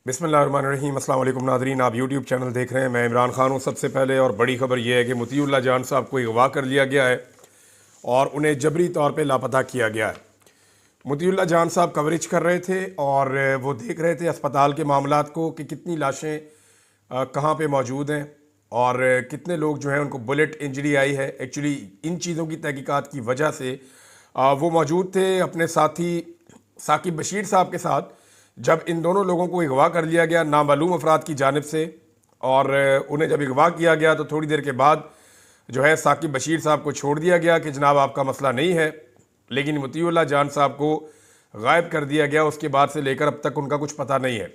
बिस्मिल्लाहिर्रहमानिर्रहीम। अस्सलाम वालेकुम नाज़रीन, आप यूट्यूब चैनल देख रहे हैं। मैं इमरान खान हूँ। सबसे पहले और बड़ी खबर यह है कि मोतीउल्लाह जान साहब को अगवा कर लिया गया है और उन्हें जबरी तौर पे लापता किया गया है। मोतीउल्लाह जान साहब कवरेज कर रहे थे और वो देख रहे थे अस्पताल के मामलात को कि कितनी लाशें कहाँ पे मौजूद हैं और कितने लोग जो हैं उनको बुलेट इंजरी आई है। एक्चुअली इन चीज़ों की तहकीकात की वजह से वो मौजूद थे अपने साथी साकिब बशीर साहब के साथ जब इन दोनों लोगों को अगवा कर लिया गया नामालूम अफराद की जानिब से। और उन्हें जब अगवा किया गया तो थोड़ी देर के बाद जो है साकिब बशीर साहब को छोड़ दिया गया कि जनाब आपका मसला नहीं है, लेकिन मोतीउल्लाह जान साहब को गायब कर दिया गया। उसके बाद से लेकर अब तक उनका कुछ पता नहीं है।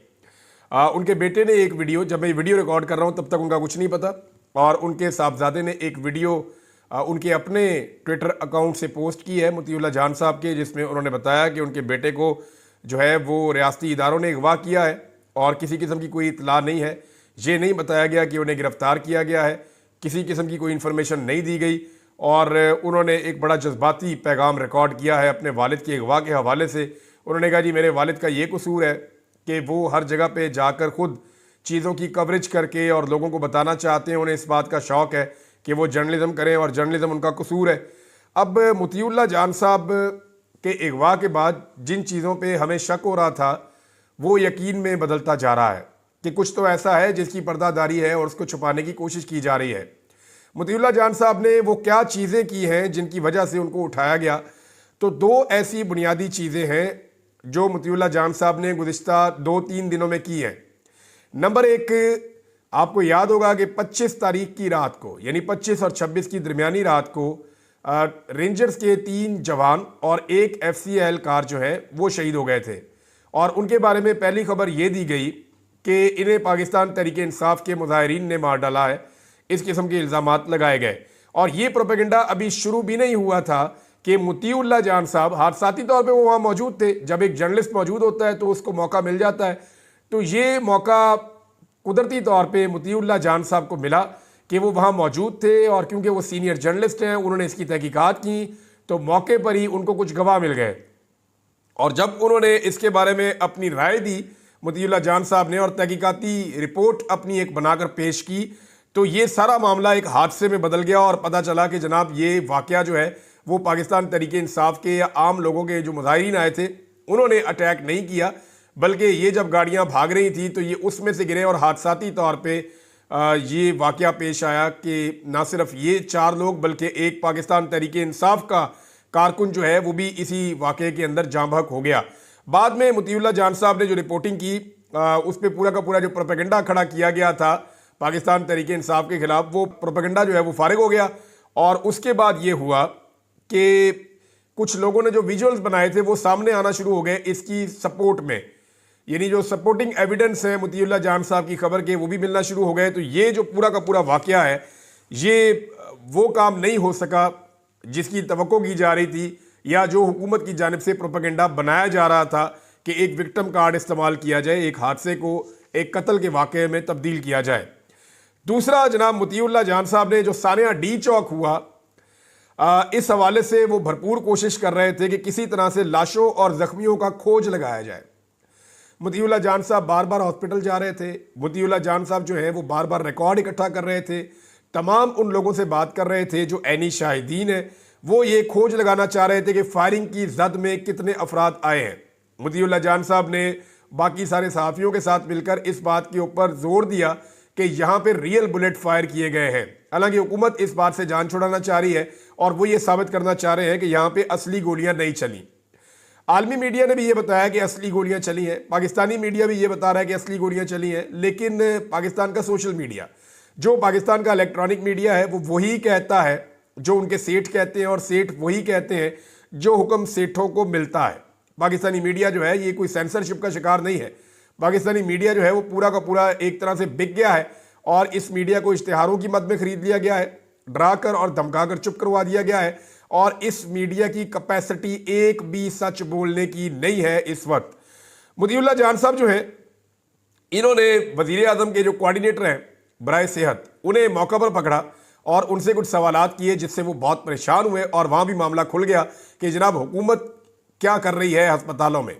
उनके बेटे ने एक वीडियो, जब मैं वीडियो रिकॉर्ड कर रहा हूँ तब तक उनका कुछ नहीं पता, और उनके साहबजादे ने एक वीडियो उनके अपने ट्विटर अकाउंट से पोस्ट की है मोतीउल्लाह जान साहब के, जिसमें उन्होंने बताया कि उनके बेटे को जो है वो रियासती इदारों ने अगवा किया है और किसी किस्म की कोई इतला नहीं है। ये नहीं बताया गया कि उन्हें गिरफ्तार किया गया है, किसी किस्म की कोई इन्फॉर्मेशन नहीं दी गई। और उन्होंने एक बड़ा जज्बाती पैगाम रिकॉर्ड किया है अपने वालिद के अगवा के हवाले से। उन्होंने कहा जी मेरे वालिद का ये कसूर है कि वो हर जगह पे जाकर ख़ुद चीज़ों की कवरेज करके और लोगों को बताना चाहते हैं, उन्हें इस बात का शौक़ है कि वो जर्नलिज़म करें और जर्नलिज़म उनका कसूर है। अब मोतीउल्लाह जान साहब के अगवा के बाद जिन चीज़ों पे हमें शक हो रहा था वो यकीन में बदलता जा रहा है कि कुछ तो ऐसा है जिसकी पर्दादारी है और उसको छुपाने की कोशिश की जा रही है। मोतीउल्लाह जान साहब ने वो क्या चीज़ें की हैं जिनकी वजह से उनको उठाया गया? तो दो ऐसी बुनियादी चीज़ें हैं जो मोतीउल्लाह जान साहब ने गुज़िश्ता 2-3 दिनों में की हैं। नंबर एक, आपको याद होगा कि 25 तारीख की रात को, यानी 25 और 26 की दरमियानी रात को रेंजर्स के 3 जवान और एक FCI एहलकार जो है वो शहीद हो गए थे। और उनके बारे में पहली खबर ये दी गई कि इन्हें पाकिस्तान तहरीक इंसाफ के मुजाहिरीन ने मार डाला है। इस किस्म के इल्ज़ामात लगाए गए और ये प्रोपेगेंडा अभी शुरू भी नहीं हुआ था कि मोतीउल्लाह जान साहब हादसाती तौर पे वो वहाँ मौजूद थे। जब एक जर्नलिस्ट मौजूद होता है तो उसको मौका मिल जाता है, तो ये मौका कुदरती तौर पे मोतीउल्लाह जान साहब को मिला कि वो वहाँ मौजूद थे। और क्योंकि वो सीनियर जर्नलिस्ट हैं, उन्होंने इसकी तहकीकात की, तो मौके पर ही उनको कुछ गवाह मिल गए। और जब उन्होंने इसके बारे में अपनी राय दी मोतीउल्लाह जान साहब ने और तहकीकाती रिपोर्ट अपनी एक बनाकर पेश की, तो ये सारा मामला एक हादसे में बदल गया और पता चला कि जनाब ये वाक़या जो है वो पाकिस्तान तहरीक इंसाफ के या आम लोगों के जो मुजाहिरीन आए थे उन्होंने अटैक नहीं किया, बल्कि ये जब गाड़ियाँ भाग रही थी तो ये उसमें से गिरे। और हादसाती तौर पर ये वाक़या पेश आया कि ना सिर्फ ये 4 लोग बल्कि एक पाकिस्तान तहरीक इंसाफ का कारकुन जो है वो भी इसी वाक़े के अंदर जाँ बहक हो गया। बाद में मोतीउल्लाह जान साहब ने जो रिपोर्टिंग की उस पर पूरा का पूरा जो प्रोपेगेंडा खड़ा किया गया था पाकिस्तान तहरीक इंसाफ के ख़िलाफ़, वो प्रोपेगेंडा जो है वो फारिग हो गया। और उसके बाद ये हुआ कि कुछ लोगों ने जो विजुअल्स बनाए थे वो सामने आना शुरू हो गए इसकी सपोर्ट में, यानी जो सपोर्टिंग एविडेंस है मोतीउल्लाह जान साहब की खबर के वो भी मिलना शुरू हो गए। तो ये जो पूरा का पूरा वाक़या है ये वो काम नहीं हो सका जिसकी तवक्को की जा रही थी या जो हुकूमत की जानिब से प्रोपेगेंडा बनाया जा रहा था कि एक विक्टिम कार्ड इस्तेमाल किया जाए, एक हादसे को एक कत्ल के वाक़े में तब्दील किया जाए। दूसरा, जनाब मोतीउल्लाह जान साहब ने जो सानिया डी चौक हुआ इस हवाले से वो भरपूर कोशिश कर रहे थे कि किसी तरह से लाशों और ज़ख्मियों का खोज लगाया जाए। मोतीउल्लाह जान साहब बार बार हॉस्पिटल जा रहे थे। मोतीउल्लाह जान साहब जो है वो बार बार रिकॉर्ड इकट्ठा कर रहे थे, तमाम उन लोगों से बात कर रहे थे जो ऐनी शाहिदीन है। वो ये खोज लगाना चाह रहे थे कि फायरिंग की जद में कितने अफराद आए हैं। मोतीउल्लाह जान साहब ने बाकी सारे सहाफ़ियों के साथ मिलकर इस बात के ऊपर जोर दिया कि यहाँ पर रियल बुलेट फायर किए गए हैं। हालांकि हुकूमत इस बात से जान छुड़ाना चाह रही है और वो ये साबित करना चाह रहे हैं कि यहाँ पे असली गोलियाँ नहीं चली। आलमी मीडिया ने भी ये बताया कि असली गोलियां चली हैं, पाकिस्तानी मीडिया भी ये बता रहा है कि असली गोलियां चली हैं, लेकिन पाकिस्तान का सोशल मीडिया, जो पाकिस्तान का इलेक्ट्रॉनिक मीडिया है, वो वही कहता है जो उनके सेठ कहते हैं और सेठ वही कहते हैं जो हुक्म सेठों को मिलता है। पाकिस्तानी मीडिया जो है ये कोई सेंसरशिप का शिकार नहीं है। पाकिस्तानी मीडिया जो है वो पूरा का पूरा एक तरह से बिक गया है और इस मीडिया को इश्तिहारों की मद में खरीद लिया गया है, डरा कर और धमका कर चुप करवा दिया गया है। और इस मीडिया की कैपेसिटी एक भी सच बोलने की नहीं है इस वक्त। मोतीउल्लाह जान साहब जो हैं इन्होंने वज़ीर आज़म के जो कोऑर्डिनेटर हैं बराए सेहत, उन्हें मौका पर पकड़ा और उनसे कुछ सवालात किए जिससे वो बहुत परेशान हुए और वहाँ भी मामला खुल गया कि जनाब हुकूमत क्या कर रही है अस्पतालों में।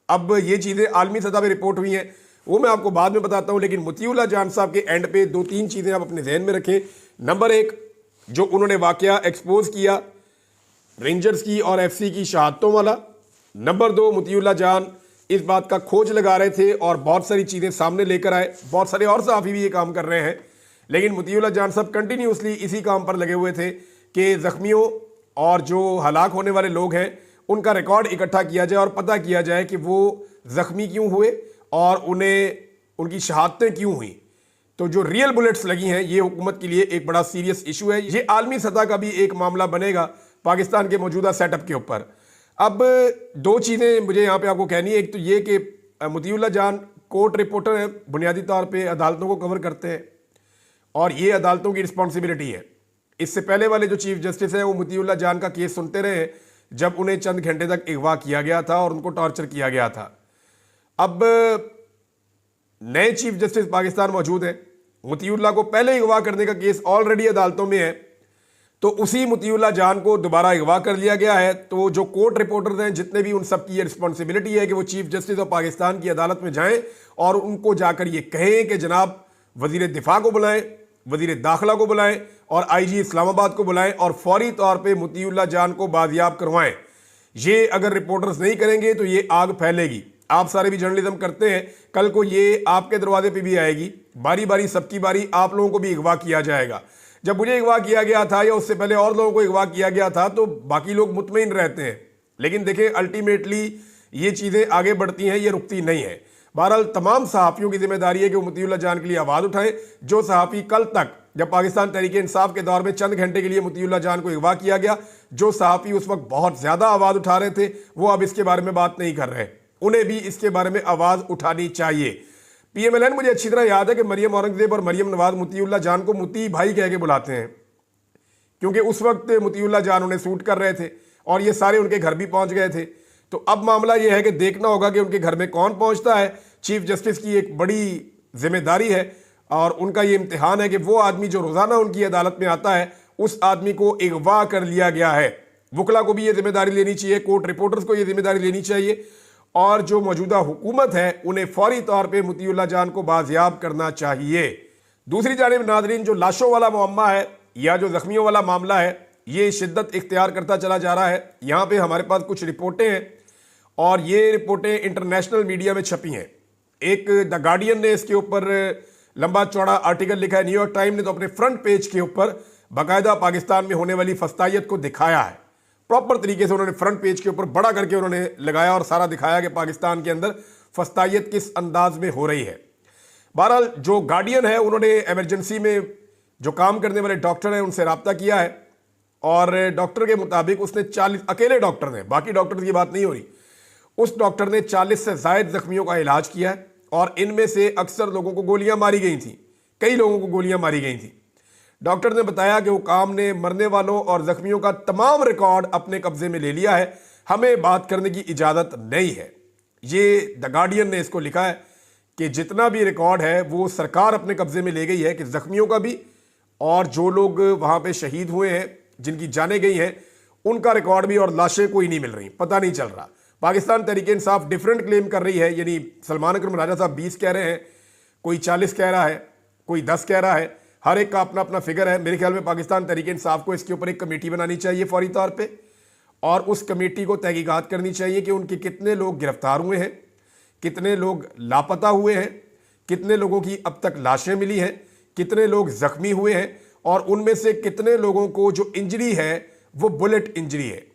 अब ये चीज़ें आलमी सतह पर रिपोर्ट हुई हैं, वो मैं आपको बाद में बताता हूं। लेकिन मुतीउल्लाह जान साहब के एंड पे 2-3 चीज़ें आप अपने जहन में रखें। नंबर 1, जो उन्होंने वाकया एक्सपोज किया रेंजर्स की और एफसी की शहादतों वाला। नंबर 2, मुतीउल्लाह जान इस बात का खोज लगा रहे थे और बहुत सारी चीज़ें सामने लेकर आए। बहुत सारे और सहाफ़ी भी ये काम कर रहे हैं, लेकिन मुतीउल्लाह जान साहब कंटिन्यूसली इसी काम पर लगे हुए थे कि ज़ख्मियों और जो हलाक होने वाले लोग हैं उनका रिकॉर्ड इकट्ठा किया जाए और पता किया जाए कि वो ज़ख्मी क्यों हुए और उन्हें उनकी शहादतें क्यों हुई। तो जो रियल बुलेट्स लगी हैं ये हुकूमत के लिए एक बड़ा सीरियस इशू है। ये आलमी सतह का भी एक मामला बनेगा पाकिस्तान के मौजूदा सेटअप के ऊपर। अब 2 चीज़ें मुझे यहाँ पे आपको कहनी है। एक तो ये कि मुतीउल्लाह जान कोर्ट रिपोर्टर हैं, बुनियादी तौर पे अदालतों को कवर करते हैं और ये अदालतों की रिस्पॉन्सिबिलिटी है। इससे पहले वाले जो चीफ जस्टिस हैं वो मुतीउल्लाह जान का केस सुनते रहे जब उन्हें चंद घंटे तक अगवा किया गया था और उनको टॉर्चर किया गया था। अब नए चीफ जस्टिस पाकिस्तान मौजूद हैं, मुतीउल्लाह को पहले अगवा करने का केस ऑलरेडी अदालतों में है, तो उसी मुतीउल्लाह जान को दोबारा अगवा कर लिया गया है। तो जो कोर्ट रिपोर्टर्स हैं जितने भी, उन सब की ये रिस्पॉन्सिबिलिटी है कि वो चीफ जस्टिस ऑफ पाकिस्तान की अदालत में जाएं और उनको जाकर ये कहें कि जनाब वजीर दिफा को बुलाएं, वजीर दाखिला को बुलाएं और आईजी इस्लामाबाद को बुलाएं और फौरी तौर पे मुतीउल्लाह जान को बाजियाब करवाएं। ये अगर रिपोर्टर्स नहीं करेंगे तो ये आग फैलेगी। आप सारे भी जर्नलिज्म करते हैं, कल को ये आपके दरवाजे पे भी आएगी, बारी बारी सबकी बारी आप लोगों को भी अगवा किया जाएगा। जब मुझे अगवा किया गया था या उससे पहले और लोगों को अगवा किया गया था तो बाकी लोग मुतमईन रहते हैं, लेकिन देखें अल्टीमेटली ये चीज़ें आगे बढ़ती हैं, ये रुकती नहीं है। बहरहाल तमाम सहाफ़ियों की जिम्मेदारी है कि वो मुतीउल्लाह जान के लिए आवाज़ उठाएं। जो सहाफ़ी कल तक जब पाकिस्तान तहरीक-ए-इंसाफ के दौर में चंद घंटे के लिए मुतीउल्लाह जान को अगवा किया गया, जो सहाफ़ी उस वक्त बहुत ज़्यादा आवाज़ उठा रहे थे वो अब इसके बारे में बात नहीं कर रहे, उन्हें भी इसके बारे में आवाज़ उठानी चाहिए। PMLN मुझे अच्छी तरह याद है कि मरियम औरंगजेब और मरियम नवाज मुतीउल्लाह जान को मुती भाई कह के बुलाते हैं, क्योंकि उस वक्त मुतीउल्लाह जान उन्हें सूट कर रहे थे और ये सारे उनके घर भी पहुंच गए थे। तो अब मामला ये है कि देखना होगा कि उनके घर में कौन पहुंचता है। चीफ जस्टिस की एक बड़ी जिम्मेदारी है और उनका ये इम्तिहान है कि वो आदमी जो रोज़ाना उनकी अदालत में आता है उस आदमी को अगवा कर लिया गया है। वकला को भी ये जिम्मेदारी लेनी चाहिए, कोर्ट रिपोर्टर्स को ये जिम्मेदारी लेनी चाहिए और जो मौजूदा हुकूमत है उन्हें फौरी तौर पे मुतीउल्लाह जान को बाजियाब करना चाहिए। दूसरी जानिब नाज़रीन, जो लाशों वाला मामला है या जो ज़ख्मियों वाला मामला है ये शिद्दत इख्तियार करता चला जा रहा है। यहाँ पे हमारे पास कुछ रिपोर्टें हैं और ये रिपोर्टें इंटरनेशनल मीडिया में छपी हैं। एक द गार्डियन ने इसके ऊपर लंबा चौड़ा आर्टिकल लिखा है, न्यूयॉर्क टाइम ने तो अपने फ्रंट पेज के ऊपर बाकायदा पाकिस्तान में होने वाली फस्तायत को दिखाया है। प्रॉपर तरीके से उन्होंने फ्रंट पेज के ऊपर बड़ा करके उन्होंने लगाया और सारा दिखाया कि पाकिस्तान के अंदर फस्तायत किस अंदाज में हो रही है। बहरहाल जो गार्डियन है उन्होंने इमरजेंसी में जो काम करने वाले डॉक्टर हैं उनसे रब्ता किया है और डॉक्टर के मुताबिक उसने 40, अकेले डॉक्टर ने, बाकी डॉक्टर की बात नहीं हो रही, उस डॉक्टर ने 40 से ज़ायद जख्मियों का इलाज किया है और इनमें से अक्सर लोगों को गोलियां मारी गई थी, कई लोगों को गोलियां मारी गई थी। डॉक्टर ने बताया कि हुकाम ने मरने वालों और जख्मियों का तमाम रिकॉर्ड अपने कब्जे में ले लिया है, हमें बात करने की इजाज़त नहीं है। ये द गार्डियन ने इसको लिखा है कि जितना भी रिकॉर्ड है वो सरकार अपने कब्जे में ले गई है, कि जख्मियों का भी और जो लोग वहाँ पे शहीद हुए हैं, जिनकी जानें गई हैं, उनका रिकॉर्ड भी, और लाशें कोई नहीं मिल रही, पता नहीं चल रहा। पाकिस्तान तहरीक-ए-इंसाफ डिफरेंट क्लेम कर रही है, यानी सलमान अकरम राजा साहब 20 कह रहे हैं, कोई 40 कह रहा है, कोई 10 कह रहा है, हर एक का अपना अपना फिगर है। मेरे ख्याल में पाकिस्तान तहरीक-ए-इंसाफ को इसके ऊपर एक कमेटी बनानी चाहिए फौरी तौर पे और उस कमेटी को तहकीकात करनी चाहिए कि उनके कितने लोग गिरफ्तार हुए हैं, कितने लोग लापता हुए हैं, कितने लोगों की अब तक लाशें मिली हैं, कितने लोग जख्मी हुए हैं और उनमें से कितने लोगों को जो इंजरी है वो बुलेट इंजरी है,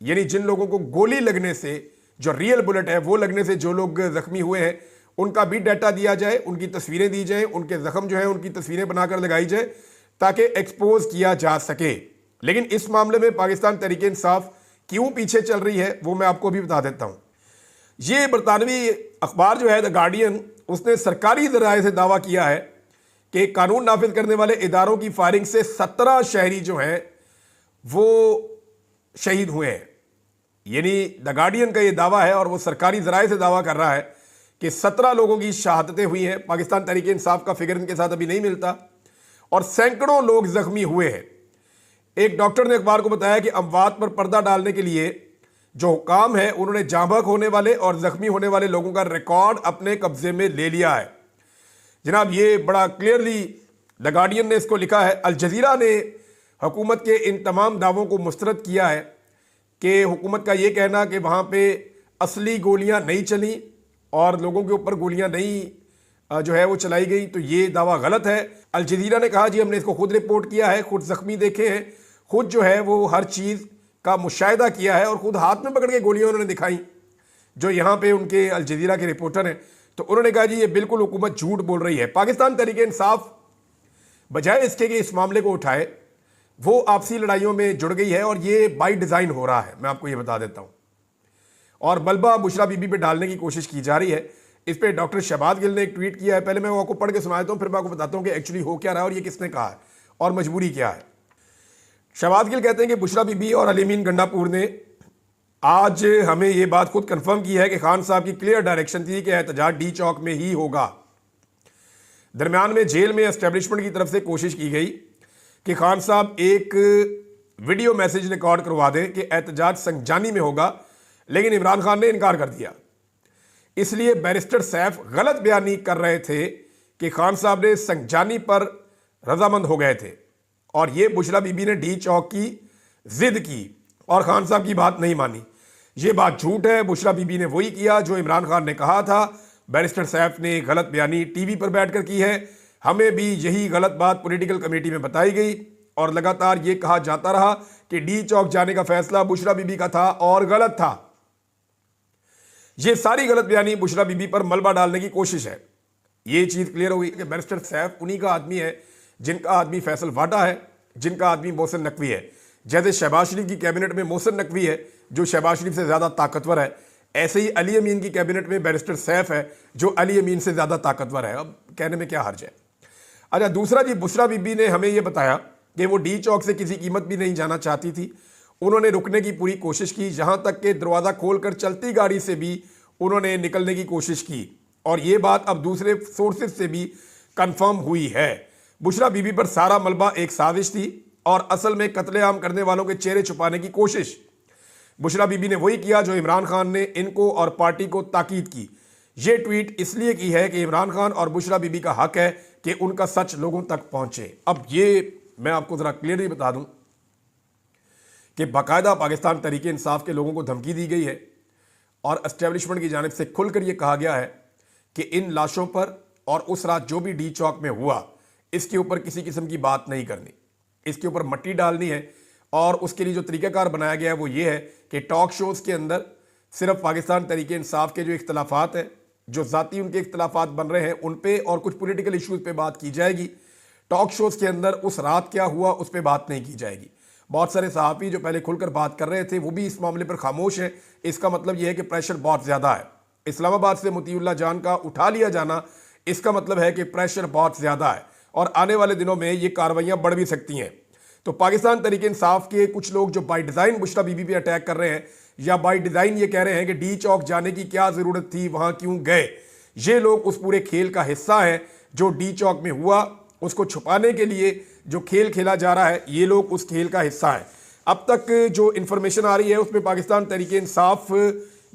यानी जिन लोगों को गोली लगने से, जो रियल बुलेट है वो लगने से जो लोग जख्मी हुए हैं उनका भी डाटा दिया जाए, उनकी तस्वीरें दी जाएं, उनके जख्म जो है उनकी तस्वीरें बनाकर लगाई जाए ताकि एक्सपोज किया जा सके। लेकिन इस मामले में पाकिस्तान तहरीक-ए-इंसाफ क्यों पीछे चल रही है वो मैं आपको अभी बता देता हूँ। ये बरतानवी अखबार जो है द गार्डियन, उसने सरकारी ज़राए से दावा किया है कि कानून नाफिज करने वाले इदारों की फायरिंग से 17 शहरी जो हैं वो शहीद हुए हैं। यानी द गार्डियन का ये दावा है और वो सरकारी ज़राए से दावा कर रहा है कि 17 लोगों की शहादतें हुई हैं। पाकिस्तान तहरीक-ए-इंसाफ का फिगर इनके साथ अभी नहीं मिलता और सैकड़ों लोग जख्मी हुए हैं। एक डॉक्टर ने अखबार को बताया कि अमवात पर पर्दा डालने के लिए जो हुक्काम है उन्होंने जाँ बहक होने वाले और जख्मी होने वाले लोगों का रिकॉर्ड अपने कब्जे में ले लिया है। जनाब ये बड़ा क्लियरली द गार्डियन ने इसको लिखा है। अल जजीरा ने हुकूमत के इन तमाम दावों को मुस्तरद किया है कि हुकूमत का ये कहना कि वहाँ पे असली गोलियाँ नहीं चली और लोगों के ऊपर गोलियाँ नहीं जो है वो चलाई गई, तो ये दावा गलत है। अल जजीरा ने कहा जी हमने इसको खुद रिपोर्ट किया है, खुद जख्मी देखे हैं, खुद जो है वो हर चीज़ का मुशाहिदा किया है और खुद हाथ में पकड़ के गोलियां उन्होंने दिखाई। जो यहाँ पे उनके अल जजीरा के रिपोर्टर हैं, तो उन्होंने कहा जी ये बिल्कुल हुकूमत झूठ बोल रही है। पाकिस्तान तहरीक इंसाफ बजाय इसके कि इस मामले को उठाए, वो आपसी लड़ाइयों में जुड़ गई है और ये बाई डिज़ाइन हो रहा है, मैं आपको ये बता देता हूँ। और मलबा बुशरा बीबी पे डालने की कोशिश की जा रही है। इस पर डॉक्टर शहबाज गिल ने एक ट्वीट किया है, पहले मैं वो आपको पढ़ के सुना देता हूँ, फिर मैं आपको बताता हूँ कि एक्चुअली हो क्या रहा है और ये किसने कहा है और मजबूरी क्या है। शहबाज गिल कहते हैं कि बुशरा बीबी और अली अमीन गंडापुर ने आज हमें ये बात खुद कंफर्म की है कि खान साहब की क्लियर डायरेक्शन थी कि एहतजाज डी चौक में ही होगा। दरमियान में जेल में एस्टेब्लिशमेंट की तरफ से कोशिश की गई कि खान साहब एक वीडियो मैसेज रिकॉर्ड करवा दें कि एहतजाज संजानी में होगा, लेकिन इमरान खान ने इनकार कर दिया। इसलिए बैरिस्टर सैफ गलत बयानी कर रहे थे कि खान साहब ने संजानी पर रजामंद हो गए थे और ये बुशरा बीबी ने डी चौक की जिद की और खान साहब की बात नहीं मानी। ये बात झूठ है। बुशरा बीबी ने वही किया जो इमरान खान ने कहा था। बैरिस्टर सैफ ने गलत बयानी टीवी पर बैठकर की है। हमें भी यही गलत बात पॉलिटिकल कमेटी में बताई गई और लगातार ये कहा जाता रहा कि डी चौक जाने का फैसला बुशरा बीबी का था और गलत था। ये सारी गलत बयानी बुशरा बीबी पर मलबा डालने की कोशिश है। ये चीज़ क्लियर हुई कि बैरिस्टर सैफ उन्हीं का आदमी है जिनका आदमी फैसल वाडा है, जिनका आदमी मोहसिन नकवी है। जैसे शहबाज शरीफ की कैबिनेट में मोहसिन नकवी है जो शहबाज शरीफ से ज़्यादा ताकतवर है, ऐसे ही अली अमीन की कैबिनेट में बैरिस्टर सैफ है जो अली अमीन से ज़्यादा ताकतवर है। अब कहने में क्या हर्ज है। अच्छा, दूसरा जी, बुशरा बीबी ने हमें यह बताया कि वो डी चौक से किसी कीमत भी नहीं जाना चाहती थी। उन्होंने रुकने की पूरी कोशिश की, यहाँ तक कि दरवाज़ा खोलकर चलती गाड़ी से भी उन्होंने निकलने की कोशिश की और ये बात अब दूसरे सोर्सेज से भी कंफर्म हुई है। बुशरा बीबी पर सारा मलबा एक साजिश थी और असल में कत्लेआम करने वालों के चेहरे छुपाने की कोशिश। बुशरा बीबी ने वही किया जो इमरान खान ने इनको और पार्टी को ताकीद की। ये ट्वीट इसलिए की है कि इमरान खान और बुशरा बीबी का हक है कि उनका सच लोगों तक पहुंचे। अब ये मैं आपको ज़रा क्लियरली बता दूं कि बाकायदा पाकिस्तान तहरीक इंसाफ के लोगों को धमकी दी गई है और एस्टेब्लिशमेंट की जानिब से खुलकर यह कहा गया है कि इन लाशों पर और उस रात जो भी डी चौक में हुआ, इसके ऊपर किसी किस्म की बात नहीं करनी, इसके ऊपर मट्टी डालनी है। और उसके लिए जो तरीक़ाकार बनाया गया है वो ये है कि टॉक शोज़ के अंदर सिर्फ पाकिस्तान तहरीक इंसाफ के जो इख्तलाफात हैं, जो ज़ाती उनके इख्तलाफात बन रहे हैं, उन पे और कुछ पॉलिटिकल इश्यूज़ पे बात की जाएगी। टॉक शोज़ के अंदर उस रात क्या हुआ उस पर बात नहीं की जाएगी। बहुत सारे सहाफ़ी जो पहले खुलकर बात कर रहे थे वो भी इस मामले पर खामोश हैं। इसका मतलब यह है कि प्रेशर बहुत ज़्यादा है। इस्लामाबाद से मोतीउल्लाह जान का उठा लिया जाना, इसका मतलब है कि प्रेशर बहुत ज़्यादा है और आने वाले दिनों में ये कार्रवाइयाँ बढ़ भी सकती हैं। तो पाकिस्तान तहरीक इंसाफ के कुछ लोग जो बाई डिज़ाइन बुशरा बीबी पे अटैक कर रहे हैं या बाई डिज़ाइन ये कह रहे हैं कि डी चौक जाने की क्या ज़रूरत थी, वहाँ क्यों गए, ये लोग उस पूरे खेल का हिस्सा हैं। जो डी चौक में हुआ उसको छुपाने के लिए जो खेल खेला जा रहा है, ये लोग उस खेल का हिस्सा है। अब तक जो इन्फॉर्मेशन आ रही है उसमें पाकिस्तान तहरीक इंसाफ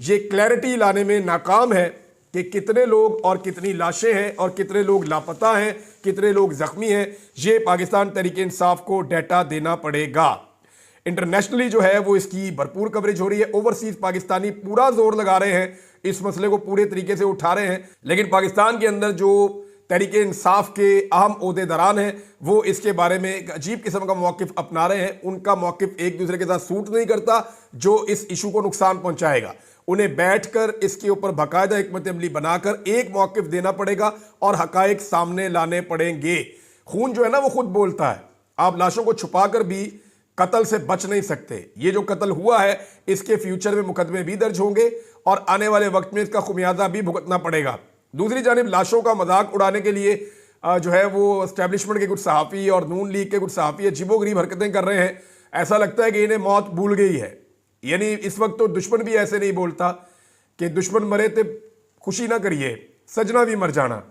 ये क्लैरिटी लाने में नाकाम है कि कितने लोग और कितनी लाशें हैं और कितने लोग लापता हैं, कितने लोग जख्मी हैं। ये पाकिस्तान तहरीक इंसाफ को डाटा देना पड़ेगा। इंटरनेशनली जो है वो इसकी भरपूर कवरेज हो रही है। ओवरसीज पाकिस्तानी पूरा जोर लगा रहे हैं, इस मसले को पूरे तरीके से उठा रहे हैं, लेकिन पाकिस्तान के अंदर जो तहरीक इंसाफ के अहम ओहदेदारान हैं वो इसके बारे में एक अजीब किस्म का मौक़िफ़ अपना रहे हैं। उनका मौक़िफ़ एक दूसरे के साथ सूट नहीं करता जो इस इशू को नुकसान पहुंचाएगा। उन्हें बैठकर इसके ऊपर बाकायदा हिकमत अमली बनाकर एक मौक़िफ़ देना पड़ेगा और हकायक सामने लाने पड़ेंगे। खून जो है ना वो खुद बोलता है। आप लाशों को छुपा कर भी कत्ल से बच नहीं सकते। ये जो कत्ल हुआ है इसके फ्यूचर में मुकदमे भी दर्ज होंगे और आने वाले वक्त में इसका खुमियाजा भी भुगतना पड़ेगा। दूसरी जानिब लाशों का मजाक उड़ाने के लिए जो है वो एस्टेब्लिशमेंट के कुछ सहाफ़ी और नून लीग के कुछ सहाफ़ी अजीबोगरीब हरकतें कर रहे हैं। ऐसा लगता है कि इन्हें मौत भूल गई है। यानी इस वक्त तो दुश्मन भी ऐसे नहीं बोलता कि दुश्मन मरे तो खुशी ना करिए, सजना भी मर जाना।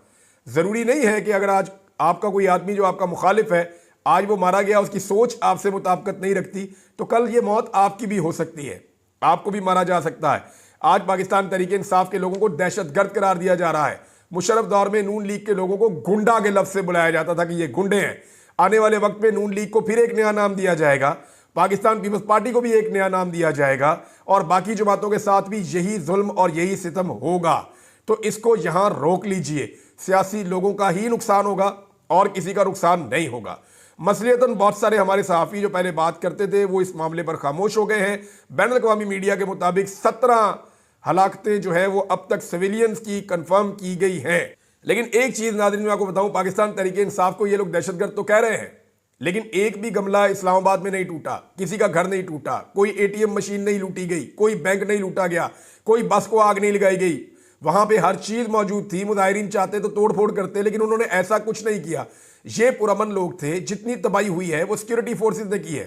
ज़रूरी नहीं है कि अगर आज आपका कोई आदमी जो आपका मुखालिफ है, आज वो मारा गया, उसकी सोच आपसे मुताबिकत नहीं रखती, तो कल ये मौत आपकी भी हो सकती है। आपको भी मारा जा सकता है। आज पाकिस्तान तहरीक इंसाफ के लोगों को दहशतगर्द करार दिया जा रहा है। मुशर्रफ दौर में नून लीग के लोगों को गुंडा के लफ्ज से बुलाया जाता था कि ये गुंडे हैं। आने वाले वक्त में नून लीग को फिर एक नया नाम दिया जाएगा, पाकिस्तान पीपल्स पार्टी को भी एक नया नाम दिया जाएगा और बाकी जमातों के साथ भी यही जुल्म और यही सितम होगा। तो इसको यहां रोक लीजिए। सियासी लोगों का ही नुकसान होगा और किसी का नुकसान नहीं होगा। मसलियतन बहुत सारे हमारे सहाफ़ी जो पहले बात करते थे वो इस मामले पर खामोश हो गए हैं। बैनुल-अक़वामी मीडिया के मुताबिक 17 हलाकतें जो है वो अब तक सिविलियंस की कंफर्म की गई हैं। लेकिन एक चीज़ नाज़रीन मैं आपको बताऊं, पाकिस्तान तहरीक इंसाफ को ये लोग दहशतगर्द तो कह रहे हैं, लेकिन एक भी गमला इस्लामाबाद में नहीं टूटा, किसी का घर नहीं टूटा, कोई ATM मशीन नहीं लूटी गई, कोई बैंक नहीं लूटा गया, कोई बस को आग नहीं लगाई गई। वहां पे हर चीज मौजूद थी। मुजाहिरीन चाहते तो तोड़ फोड़ करते, लेकिन उन्होंने ऐसा कुछ नहीं किया। ये पुरअमन लोग थे। जितनी तबाही हुई है वो सिक्योरिटी फोर्सेस ने की है।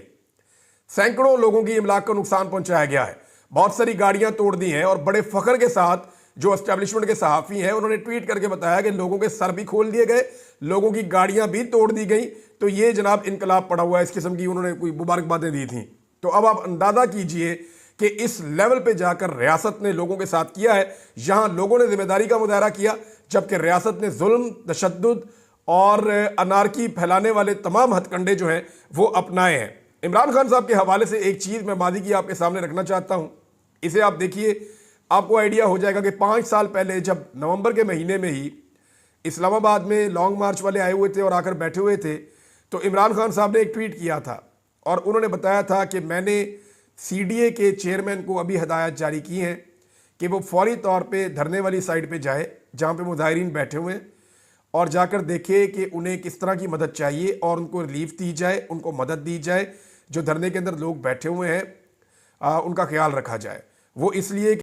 सैकड़ों लोगों की इमलाक को नुकसान पहुंचाया गया है। बहुत सारी गाड़ियां तोड़ दी हैं और बड़े फख्र के साथ जो एस्टेब्लिशमेंट के सहाफ़ी हैं उन्होंने ट्वीट करके बताया कि लोगों के सर भी खोल दिए गए, लोगों की गाड़ियां भी तोड़ दी गई। तो ये जनाब इनकलाब पड़ा हुआ है। इस किस्म की उन्होंने कोई मुबारकबादें दी थी। तो अब आप अंदाजा कीजिए कि इस लेवल पे जाकर रियासत ने लोगों के साथ किया है। यहां लोगों ने जिम्मेदारी का मुजाहरा किया, जबकि रियासत ने जुल्म, तशद्दुद और अनारकी फैलाने वाले तमाम हथकंडे जो हैं वो अपनाए हैं। इमरान खान साहब के हवाले से एक चीज़ मैं मादी की आपके सामने रखना चाहता हूं। इसे आप देखिए, आपको आइडिया हो जाएगा कि 5 साल पहले जब नवंबर के महीने में ही इस्लामाबाद में लॉन्ग मार्च वाले आए हुए थे और आकर बैठे हुए थे, तो इमरान खान साहब ने एक ट्वीट किया था और उन्होंने बताया था कि मैंने CDA के चेयरमैन को अभी हदायत जारी की हैं कि वो फौरी तौर पे धरने वाली साइड पे जाए जहाँ पे मुजाहिरीन बैठे हुए हैं और जाकर देखे कि उन्हें किस तरह की मदद चाहिए और उनको रिलीफ दी जाए, उनको मदद दी जाए। जो धरने के अंदर लोग बैठे हुए हैं उनका ख्याल रखा जाए। वो इसलिए